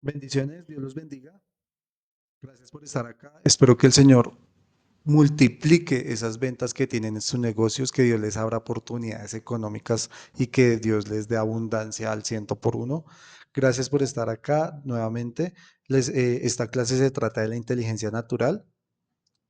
Bendiciones, Dios los bendiga. Gracias por estar acá. Espero que el Señor multiplique esas ventas que tienen en sus negocios, que Dios les abra oportunidades económicas y que Dios les dé abundancia al ciento por uno. Gracias por estar acá nuevamente. Esta clase se trata de la inteligencia natural.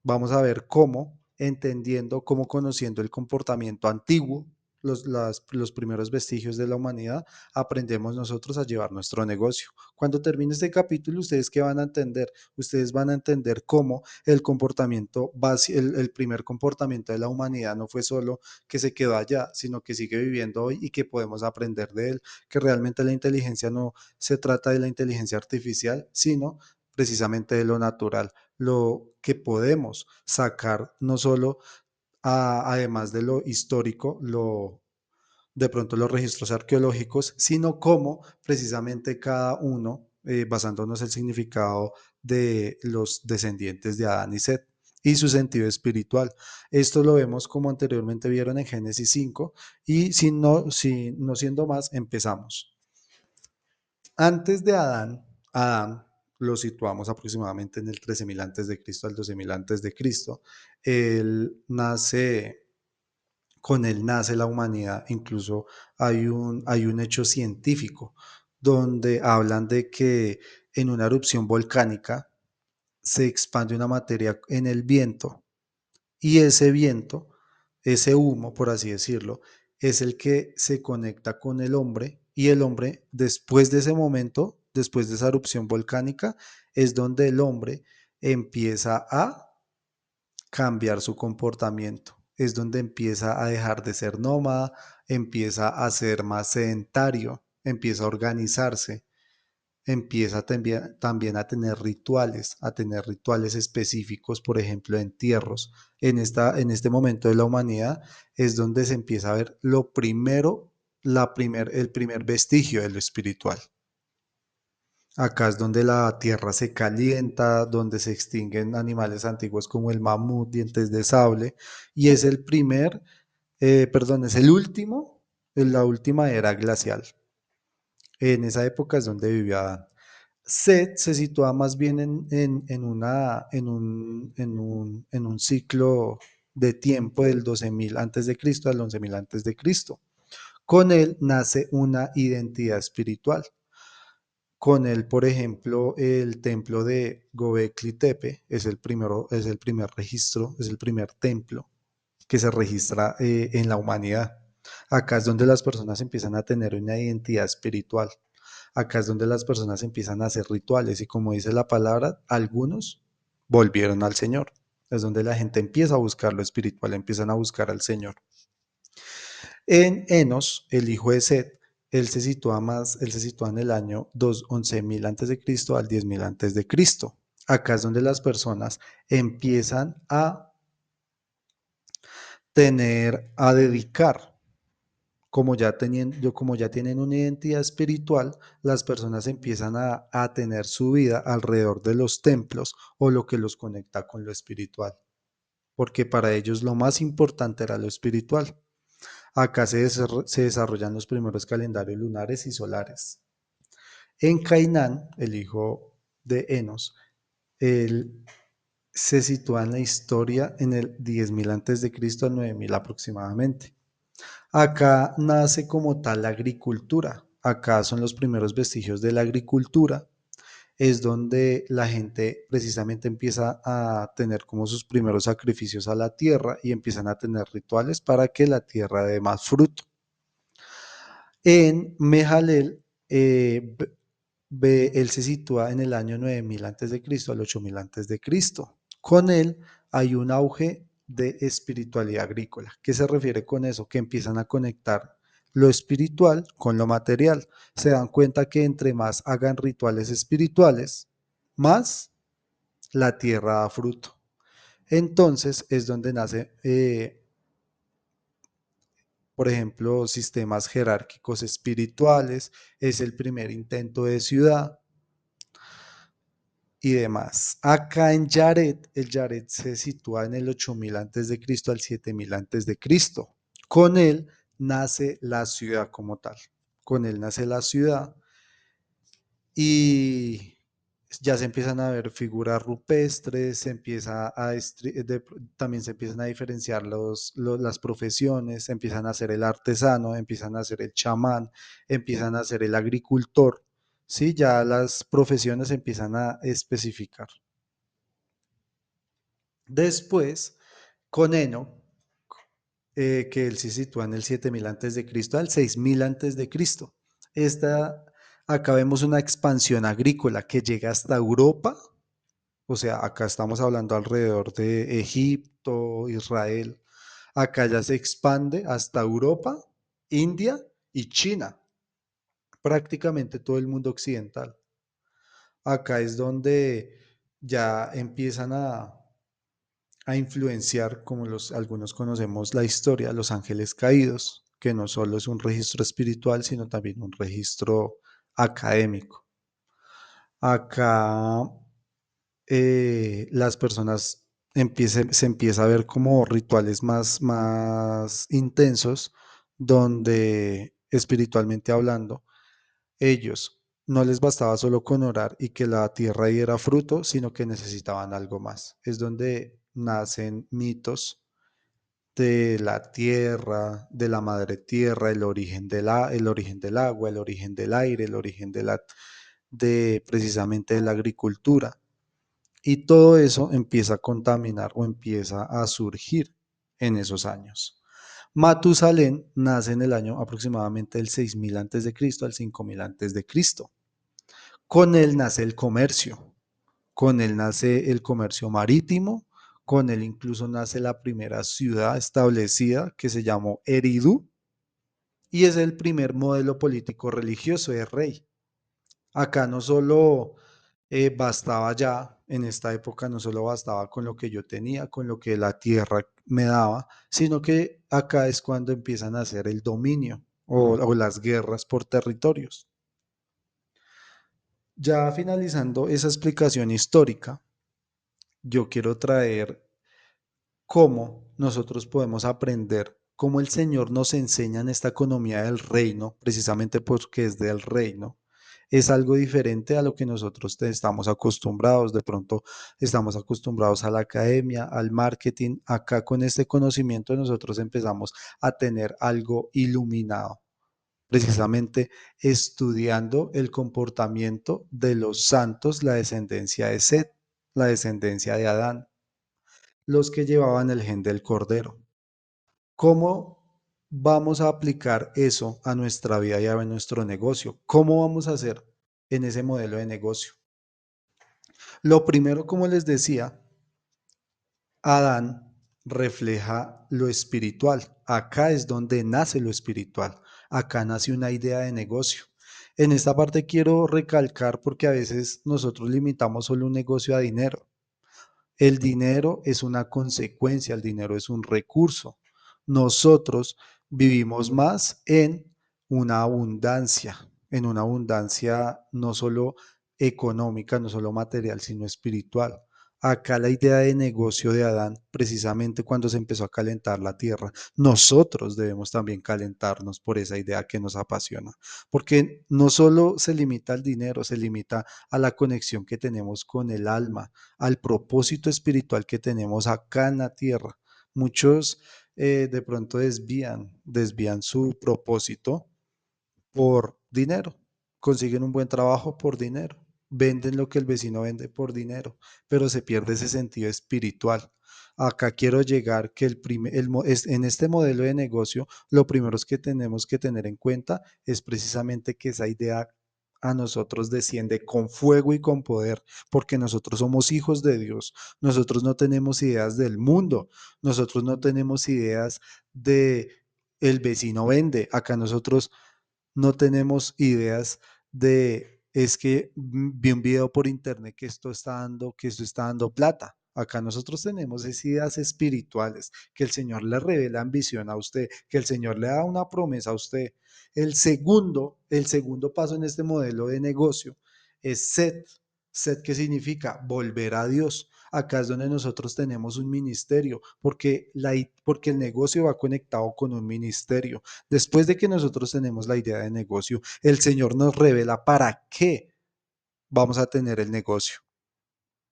Vamos a ver cómo, entendiendo, cómo conociendo el comportamiento antiguo, los primeros vestigios de la humanidad, aprendemos nosotros a llevar nuestro negocio. Cuando termine este capítulo, ¿ustedes qué van a entender? Ustedes van a entender cómo el comportamiento básico, el primer comportamiento de la humanidad no fue solo que se quedó allá, sino que sigue viviendo hoy y que podemos aprender de él, que realmente la inteligencia no se trata de la inteligencia artificial, sino precisamente de lo natural, lo que podemos sacar no solo además de lo histórico, de pronto los registros arqueológicos, sino cómo precisamente cada uno, basándonos en el significado de los descendientes de Adán y Set y su sentido espiritual. Esto lo vemos como anteriormente vieron en Génesis 5 y si no siendo más, empezamos. Antes de Adán lo situamos aproximadamente en el 13.000 antes de Cristo al 12.000 antes de Cristo. Él nace, con él nace la humanidad. Incluso hay un hecho científico donde hablan de que en una erupción volcánica se expande una materia en el viento y ese viento, ese humo, por así decirlo, es el que se conecta con el hombre y el hombre, después de ese momento, después de esa erupción volcánica, es donde el hombre empieza a cambiar su comportamiento. Es donde empieza a dejar de ser nómada, empieza a ser más sedentario, empieza a organizarse, empieza también a tener rituales específicos, por ejemplo, entierros. En este momento de la humanidad es donde se empieza a ver lo primero, el primer vestigio de lo espiritual. Acá es donde la tierra se calienta, donde se extinguen animales antiguos como el mamut, dientes de sable, y es el es el último, la última era glacial. En esa época es donde vivía Adán. Set se sitúa más bien en un ciclo de tiempo del 12.000 antes de Cristo al 11.000 antes de Cristo. Con él nace una identidad espiritual. Con él, por ejemplo, el templo de Göbekli Tepe es el primer registro, es el primer templo que se registra en la humanidad. Acá es donde las personas empiezan a tener una identidad espiritual. Acá es donde las personas empiezan a hacer rituales y como dice la palabra, algunos volvieron al Señor. Es donde la gente empieza a buscar lo espiritual, empiezan a buscar al Señor. En Enos, el hijo de Set, él se sitúa en el año 11.000 antes de Cristo al 10.000 antes de Cristo. Acá es donde las personas empiezan a a dedicar, como ya tienen una identidad espiritual, las personas empiezan a tener su vida alrededor de los templos o lo que los conecta con lo espiritual, porque para ellos lo más importante era lo espiritual. Acá se desarrollan los primeros calendarios lunares y solares. En Cainán, el hijo de Enos, él se sitúa en la historia en el 10.000 antes de Cristo al 9.000 aproximadamente. Acá nace como tal la agricultura. Acá son los primeros vestigios de la agricultura. Es donde la gente precisamente empieza a tener como sus primeros sacrificios a la tierra y empiezan a tener rituales para que la tierra dé más fruto. En Mejalel, él se sitúa en el año 9.000 antes de Cristo al 8.000 antes de Cristo. Con él hay un auge de espiritualidad agrícola. ¿Qué se refiere con eso? Que empiezan a conectar lo espiritual con lo material. Se dan cuenta que entre más hagan rituales espirituales, más la tierra da fruto. Entonces es donde nace, por ejemplo, sistemas jerárquicos espirituales, es el primer intento de ciudad y demás. Acá en Yaret, el Yaret se sitúa en el 8.000 antes de Cristo al 7.000 antes de Cristo. Con él nace la ciudad como tal. Con él nace la ciudad y ya se empiezan a ver figuras rupestres, se empieza también se empiezan a diferenciar las profesiones, empiezan a ser el artesano, empiezan a ser el chamán, empiezan a ser el agricultor, ¿sí? Ya las profesiones se empiezan a especificar. Después, con Eno, que él se sitúa en el 7000 antes de Cristo al 6000 antes de Cristo. Esta, acá vemos una expansión agrícola que llega hasta Europa, o sea, acá estamos hablando alrededor de Egipto, Israel, acá ya se expande hasta Europa, India y China, prácticamente todo el mundo occidental. Acá es donde ya empiezan a influenciar, como algunos conocemos la historia, los ángeles caídos, que no solo es un registro espiritual, sino también un registro académico. Acá las personas se empieza a ver como rituales más intensos, donde espiritualmente hablando, ellos no les bastaba solo con orar y que la tierra diera fruto, sino que necesitaban algo más. Es donde nacen mitos de la tierra, de la madre tierra, el origen del agua, el origen del aire, el origen de precisamente de la agricultura. Y todo eso empieza a contaminar o empieza a surgir en esos años. Matusalén nace en el año aproximadamente del 6000 antes de Cristo al 5000 antes de Cristo. Con él nace el comercio, con él nace el comercio marítimo, con él incluso nace la primera ciudad establecida que se llamó Eridu y es el primer modelo político religioso de rey. Acá no solo bastaba ya, en esta época no solo bastaba con lo que yo tenía, con lo que la tierra me daba, sino que acá es cuando empiezan a hacer el dominio o las guerras por territorios. Ya finalizando esa explicación histórica, yo quiero traer cómo nosotros podemos aprender, cómo el Señor nos enseña en esta economía del reino, precisamente porque es del reino, es algo diferente a lo que nosotros estamos acostumbrados. De pronto estamos acostumbrados a la academia, al marketing. Acá con este conocimiento nosotros empezamos a tener algo iluminado, precisamente estudiando el comportamiento de los santos, la descendencia de Set, la descendencia de Adán, los que llevaban el gen del cordero. ¿Cómo vamos a aplicar eso a nuestra vida y a nuestro negocio? ¿Cómo vamos a hacer en ese modelo de negocio? Lo primero, como les decía, Adán refleja lo espiritual. Acá es donde nace lo espiritual. Acá nace una idea de negocio. En esta parte quiero recalcar porque a veces nosotros limitamos solo un negocio a dinero. El dinero es una consecuencia, el dinero es un recurso. Nosotros vivimos más en una abundancia no solo económica, no solo material, sino espiritual. Acá la idea de negocio de Adán, precisamente cuando se empezó a calentar la tierra, nosotros debemos también calentarnos por esa idea que nos apasiona, porque no solo se limita al dinero, se limita a la conexión que tenemos con el alma, al propósito espiritual que tenemos acá en la tierra. Muchos de pronto desvían su propósito por dinero. Consiguen un buen trabajo por dinero. Venden lo que el vecino vende por dinero, pero se pierde ese sentido espiritual. Acá quiero llegar que en este modelo de negocio, lo primero que tenemos que tener en cuenta es precisamente que esa idea a nosotros desciende con fuego y con poder, porque nosotros somos hijos de Dios. Nosotros no tenemos ideas del mundo, nosotros no tenemos ideas de el vecino vende. Acá nosotros no tenemos ideas de, es que vi un video por internet que esto está dando plata. Acá nosotros tenemos esas ideas espirituales, que el Señor le revela ambición a usted, que el Señor le da una promesa a usted. El segundo paso en este modelo de negocio es set. Set, ¿qué significa? Volver a Dios. Acá es donde nosotros tenemos un ministerio, porque el negocio va conectado con un ministerio. Después de que nosotros tenemos la idea de negocio, el Señor nos revela para qué. vamos a tener el negocio.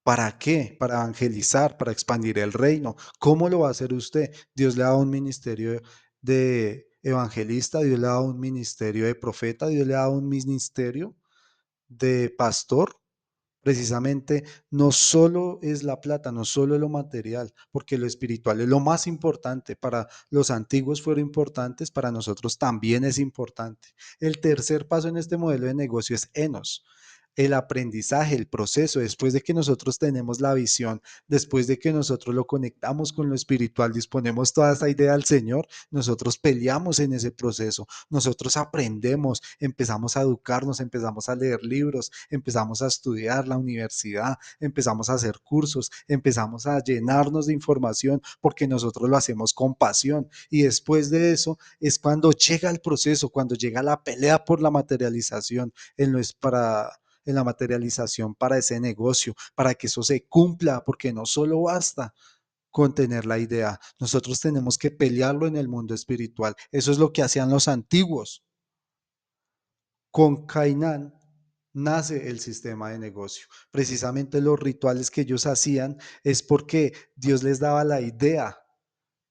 ¿Para qué? Para evangelizar, para expandir el reino. ¿Cómo lo va a hacer usted? Dios le ha dado un ministerio de evangelista, Dios le ha dado un ministerio de profeta, Dios le ha dado un ministerio de pastor. Precisamente no solo es la plata, no solo es lo material, porque lo espiritual es lo más importante. Para los antiguos fueron importantes, para nosotros también es importante. El tercer paso en este modelo de negocio es Enos. El aprendizaje, el proceso, después de que nosotros tenemos la visión, después de que nosotros lo conectamos con lo espiritual, disponemos toda esa idea al Señor, nosotros peleamos en ese proceso, nosotros aprendemos, empezamos a educarnos, empezamos a leer libros, empezamos a estudiar la universidad, empezamos a hacer cursos, empezamos a llenarnos de información porque nosotros lo hacemos con pasión. Y después de eso es cuando llega el proceso, cuando llega la pelea por la materialización en lo es para en la materialización para ese negocio, para que eso se cumpla, porque no solo basta con tener la idea, nosotros tenemos que pelearlo en el mundo espiritual. Eso es lo que hacían los antiguos. Con Cainán nace el sistema de negocio. Precisamente los rituales que ellos hacían es porque Dios les daba la idea,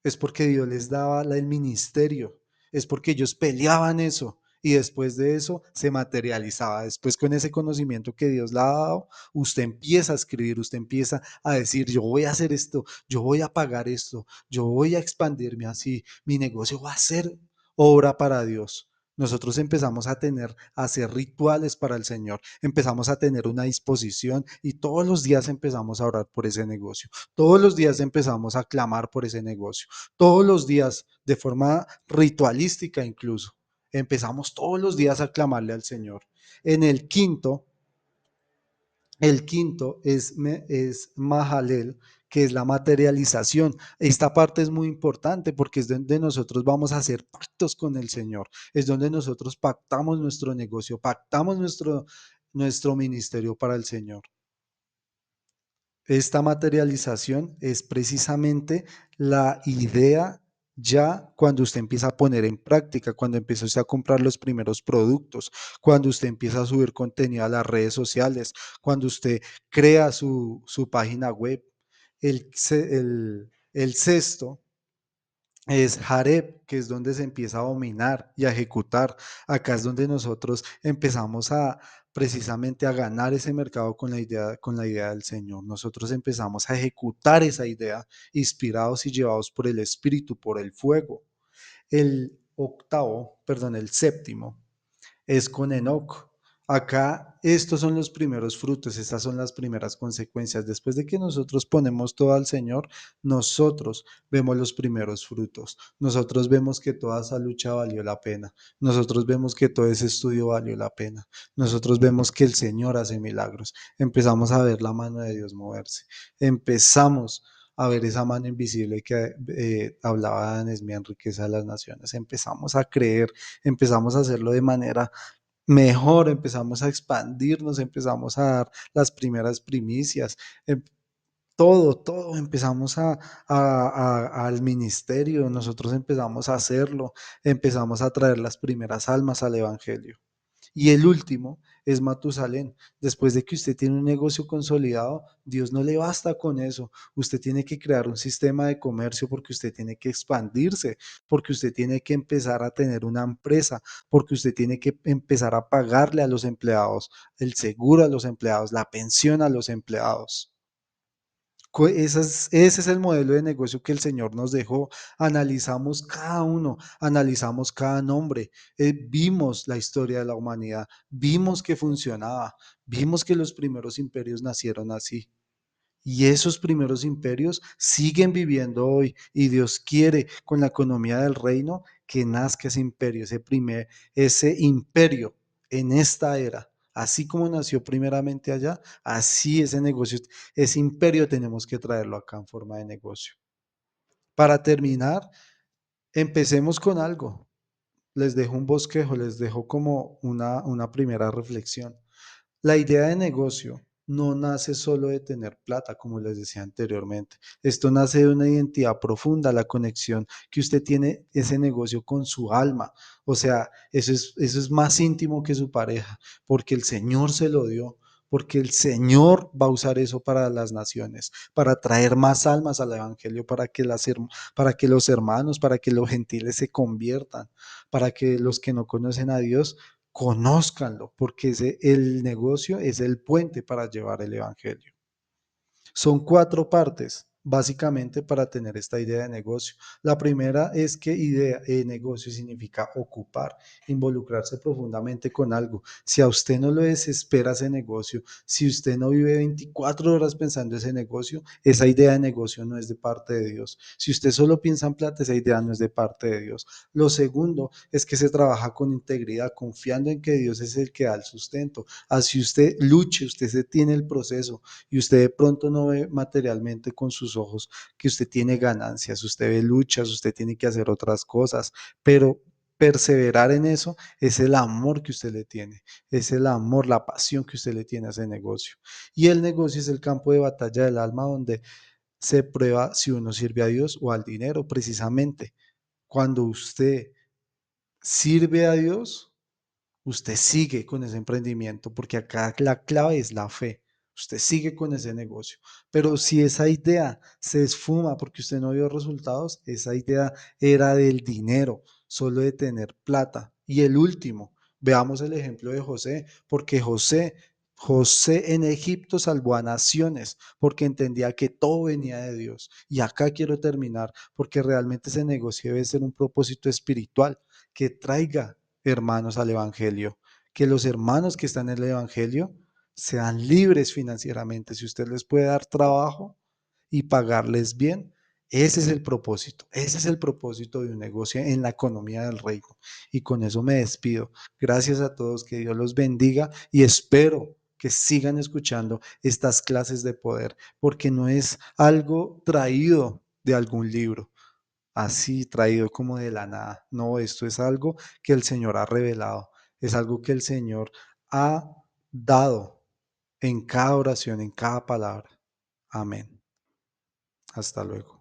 es porque Dios les daba el ministerio, es porque ellos peleaban eso y después de eso se materializaba. Después con ese conocimiento que Dios le ha dado, usted empieza a escribir, usted empieza a decir, yo voy a hacer esto, yo voy a pagar esto, yo voy a expandirme así, mi negocio va a ser obra para Dios. Nosotros empezamos a a hacer rituales para el Señor, empezamos a tener una disposición y todos los días empezamos a orar por ese negocio. Todos los días empezamos a clamar por ese negocio. Todos los días, de forma ritualística incluso, empezamos todos los días a clamarle al Señor. En el quinto es Mahalel, que es la materialización. Esta parte es muy importante porque es donde nosotros vamos a hacer pactos con el Señor. Es donde nosotros pactamos nuestro negocio, pactamos nuestro ministerio para el Señor. Esta materialización es precisamente la idea ya cuando usted empieza a poner en práctica, cuando empieza usted a comprar los primeros productos, cuando usted empieza a subir contenido a las redes sociales, cuando usted crea su página web. El sexto es Jareb, que es donde se empieza a dominar y a ejecutar. Acá es donde nosotros empezamos a precisamente a ganar ese mercado con la idea del Señor. Nosotros empezamos a ejecutar esa idea, inspirados y llevados por el Espíritu, por el fuego. El séptimo, es con Enoch. Acá estos son los primeros frutos, estas son las primeras consecuencias. Después de que nosotros ponemos todo al Señor, nosotros vemos los primeros frutos. Nosotros vemos que toda esa lucha valió la pena. Nosotros vemos que todo ese estudio valió la pena. Nosotros vemos que el Señor hace milagros. Empezamos a ver la mano de Dios moverse. Empezamos a ver esa mano invisible que hablaba en Esmía en Riqueza de las Naciones. Empezamos a creer, empezamos a hacerlo de manera mejor, empezamos a expandirnos, empezamos a dar las primeras primicias, em, todo, empezamos al ministerio, nosotros empezamos a hacerlo, empezamos a traer las primeras almas al Evangelio. Y el último es Matusalén. Después de que usted tiene un negocio consolidado, Dios no le basta con eso. Usted tiene que crear un sistema de comercio porque usted tiene que expandirse, porque usted tiene que empezar a tener una empresa, porque usted tiene que empezar a pagarle a los empleados el seguro a los empleados, la pensión a los empleados. Ese es el modelo de negocio que el Señor nos dejó. Analizamos cada uno, analizamos cada nombre, vimos la historia de la humanidad, vimos que funcionaba, vimos que los primeros imperios nacieron así. Y esos primeros imperios siguen viviendo hoy y Dios quiere con la economía del reino que nazca ese imperio, ese imperio en esta era. Así como nació primeramente allá, así ese negocio, ese imperio tenemos que traerlo acá en forma de negocio. Para terminar, empecemos con algo. Les dejo un bosquejo, les dejo como una primera reflexión. La idea de negocio no nace solo de tener plata, como les decía anteriormente. Esto nace de una identidad profunda, la conexión que usted tiene ese negocio con su alma. O sea, eso es más íntimo que su pareja, porque el Señor se lo dio, porque el Señor va a usar eso para las naciones, para traer más almas al Evangelio, para que los hermanos, para que los gentiles se conviertan, para que los que no conocen a Dios conózcanlo, porque el negocio es el puente para llevar el Evangelio. Son cuatro partes, básicamente, para tener esta idea de negocio. La primera es que idea de negocio significa ocupar, involucrarse profundamente con algo. Si a usted no lo desespera ese negocio, si usted no vive 24 horas pensando ese negocio, esa idea de negocio no es de parte de Dios. Si usted solo piensa en plata, esa idea no es de parte de Dios. Lo segundo es que se trabaja con integridad, confiando en que Dios es el que da el sustento. Así usted luche, usted se tiene el proceso y usted de pronto no ve materialmente con sus ojos que usted tiene ganancias, usted ve luchas, usted tiene que hacer otras cosas, pero perseverar en eso es el amor que usted le tiene, es el amor, la pasión que usted le tiene a ese negocio. Y el negocio es el campo de batalla del alma donde se prueba si uno sirve a Dios o al dinero, precisamente. Cuando usted sirve a Dios, usted sigue con ese emprendimiento, porque acá la clave es la fe. Usted sigue con ese negocio. Pero si esa idea se esfuma porque usted no vio resultados, esa idea era del dinero, solo de tener plata. Y el último, veamos el ejemplo de José, porque José en Egipto salvó a naciones porque entendía que todo venía de Dios. Y acá quiero terminar porque realmente ese negocio debe ser un propósito espiritual que traiga hermanos al Evangelio, que los hermanos que están en el Evangelio sean libres financieramente. Si usted les puede dar trabajo y pagarles bien, ese es el propósito de un negocio en la economía del reino. Y con eso me despido. Gracias a todos, que Dios los bendiga y espero que sigan escuchando estas clases de poder, porque no es algo traído de algún libro, así traído como de la nada. No, esto es algo que el Señor ha revelado, es algo que el Señor ha dado en cada oración, en cada palabra. Amén. Hasta luego.